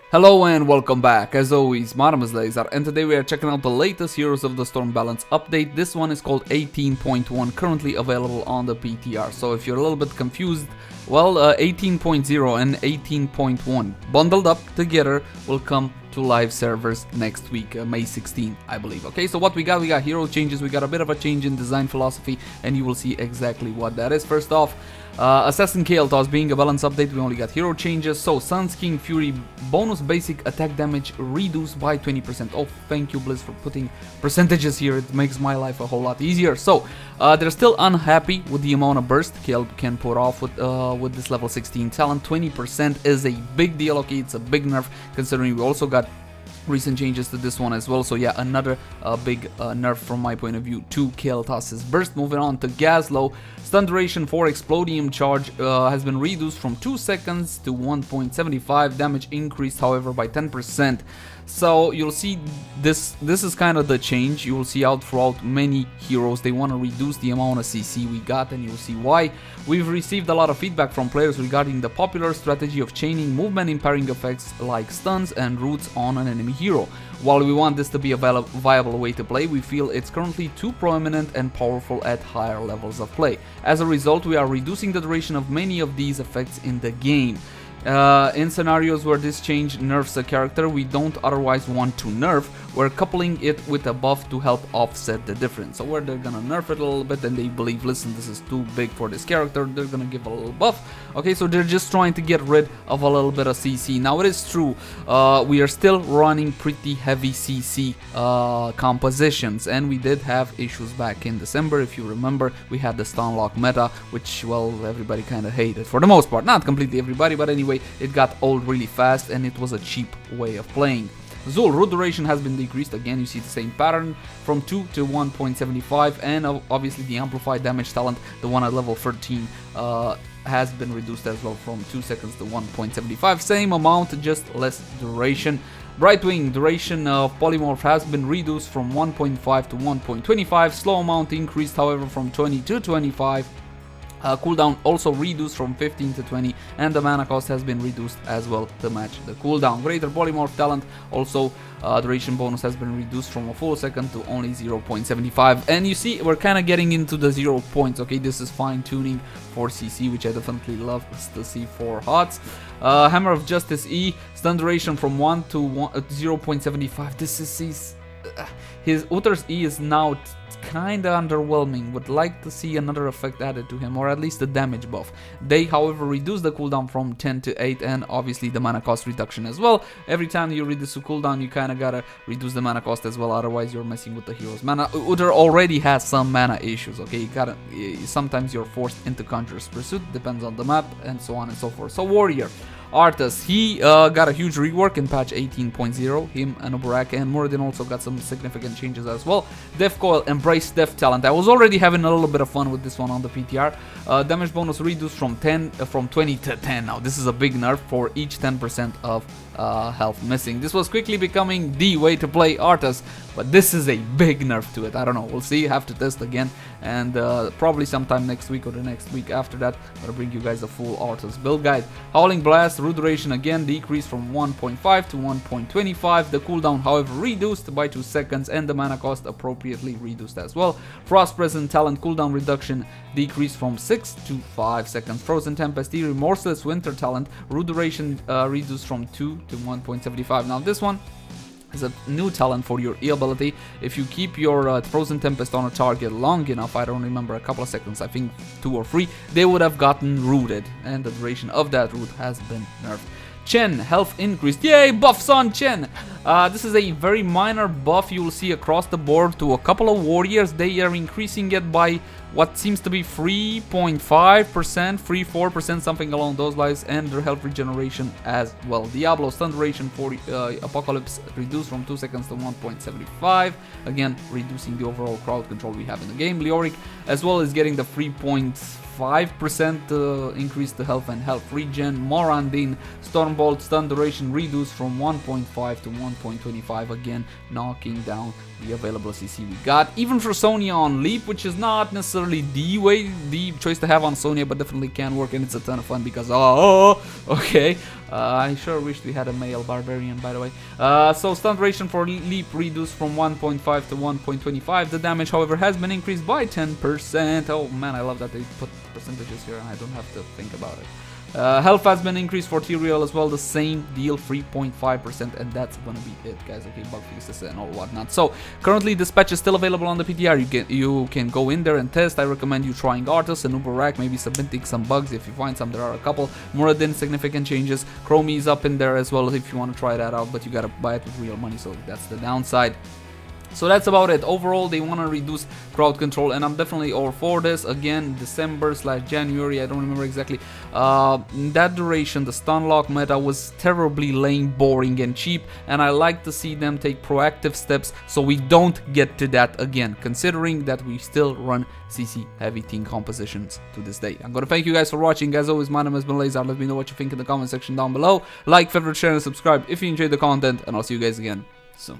Hello and welcome back. As always, my name is Leyzar, and today we are checking out the latest Heroes of the Storm balance update. This one is called 18.1, currently available on the PTR. So if you're a little bit confused, well, 18.0 and 18.1 bundled up together will come to live servers next week, May 16, I believe. Okay, so what we got hero changes, we got a bit of a change in design philosophy, and you will see exactly what that is. First off, Assassin Kael'thas being a balance update, we only got hero changes. So Sun's King Fury bonus basic attack damage reduced by 20%. Oh, thank you Blizz for putting percentages here, it makes my life a whole lot easier. So they're still unhappy with the amount of burst Kael can put off with this level 16 talent. 20% is a big deal. Okay, it's a big nerf considering we also got recent changes to this one as well. So yeah, another big nerf from my point of view to Kael'thas' burst. Moving on to Gazlowe, stun duration for explodium charge has been reduced from 2 seconds to 1.75, damage increased however by 10%. So you'll see this is kind of the change you will see out throughout many heroes. They want to reduce the amount of CC we got, and you'll see why. We've received a lot of feedback from players regarding the popular strategy of chaining movement impairing effects like stuns and roots on an enemy hero. While we want this to be a viable way to play, we feel it's currently too prominent and powerful at higher levels of play. As a result, we are reducing the duration of many of these effects in the game. In scenarios where this change nerfs a character we don't otherwise want to nerf, we're coupling it with a buff to help offset the difference. So where they're gonna nerf it a little bit and they believe, listen, this is too big for this character, they're gonna give a little buff. Okay, so they're just trying to get rid of a little bit of CC. Now it is true, we are still running pretty heavy CC compositions, and we did have issues back in December. If you remember, we had the stun lock meta, which, well, everybody kind of hated for the most part. Not completely everybody, but anyway, it got old really fast and it was a cheap way of playing. Zul, root duration has been decreased. Again, you see the same pattern from 2 to 1.75, and obviously the amplified damage talent, the one at level 13, has been reduced as well from 2 seconds to 1.75. Same amount, just less duration. Brightwing, duration of polymorph has been reduced from 1.5 to 1.25. Slow amount increased however from 20 to 25. Cooldown also reduced from 15 to 20, and the mana cost has been reduced as well to match the cooldown. Greater polymorph talent also duration bonus has been reduced from a full second to only 0.75, and you see we're kind of getting into the 0 points. Okay, this is fine tuning for CC, which I definitely love to see for HotS. Hammer of Justice E, stun duration from 1 to 0.75. This is his Uther's E is now kinda underwhelming. Would like to see another effect added to him, or at least a damage buff. They however reduce the cooldown from 10 to 8, and obviously the mana cost reduction as well. Every time you reduce the cooldown you kinda gotta reduce the mana cost as well, otherwise you're messing with the hero's mana. Uther already has some mana issues, okay, sometimes you're forced into Conjurer's Pursuit, depends on the map and so on and so forth. So Warrior Arthas, he got a huge rework in patch 18.0. Him and Baraka and Muradin also got some significant changes as well. Death Coil, Embrace Death talent. I was already having a little bit of fun with this one on the PTR. Damage bonus reduced from 20 to 10. Now this is a big nerf for each 10% of health missing. This was quickly becoming the way to play Arthas, but this is a big nerf to it. I don't know, we'll see, have to test again, and probably sometime next week or the next week after that I'll bring you guys a full Arthas build guide. Howling Blast, root duration again decreased from 1.5 to 1.25. The cooldown however reduced by 2 seconds, and the mana cost appropriately reduced as well. Frost Present talent cooldown reduction decreased from 6 to 5 seconds. Frozen Tempest E, Remorseless Winter talent, root duration reduced from 2 to 1.75. Now this one is a new talent for your E ability. If you keep your Frozen Tempest on a target long enough, I don't remember, a couple of seconds, I think 2 or 3, they would have gotten rooted, and the duration of that root has been nerfed. Chen, health increased. Yay, buffs on Chen! This is a very minor buff you will see across the board to a couple of warriors. They are increasing it by what seems to be 3.5%, 3-4%, something along those lines, and their health regeneration as well. Diablo, stun duration for Apocalypse reduced from 2 seconds to 1.75, again reducing the overall crowd control we have in the game. Leoric as well is getting the 3.5% increase to health and health regen. Muradin, Stormbolt, stun duration reduced from 1.5 to 1.25, again knocking down the available CC we got. Even for Sonya on Leap, which is not necessarily the choice to have on Sonya, but definitely can work, and it's a ton of fun because okay, I sure wished we had a male barbarian, by the way. So stun duration for leap reduced from 1.5 to 1.25. The damage, however, has been increased by 10%. Oh man, I love that they put percentages here and I don't have to think about it. Health has been increased for Tyrael as well, the same deal, 3.5%, and that's gonna be it, guys. Okay, bug fixes and all whatnot. So currently this patch is still available on the PTR. You can go in there and test. I recommend you trying Arthas and Uberak, maybe submitting some bugs if you find some. There are a couple. Muradin, significant changes. Chromie is up in there as well if you want to try that out, but you gotta buy it with real money, so that's the downside. So that's about it. Overall, they want to reduce crowd control, and I'm definitely all for this. Again, December/January, I don't remember exactly. In that duration, the stun lock meta was terribly lame, boring, and cheap, and I like to see them take proactive steps so we don't get to that again, considering that we still run CC heavy team compositions to this day. I'm gonna thank you guys for watching. As always, my name has been Leyzar. Let me know what you think in the comment section down below. Like, favorite, share, and subscribe if you enjoyed the content, and I'll see you guys again soon.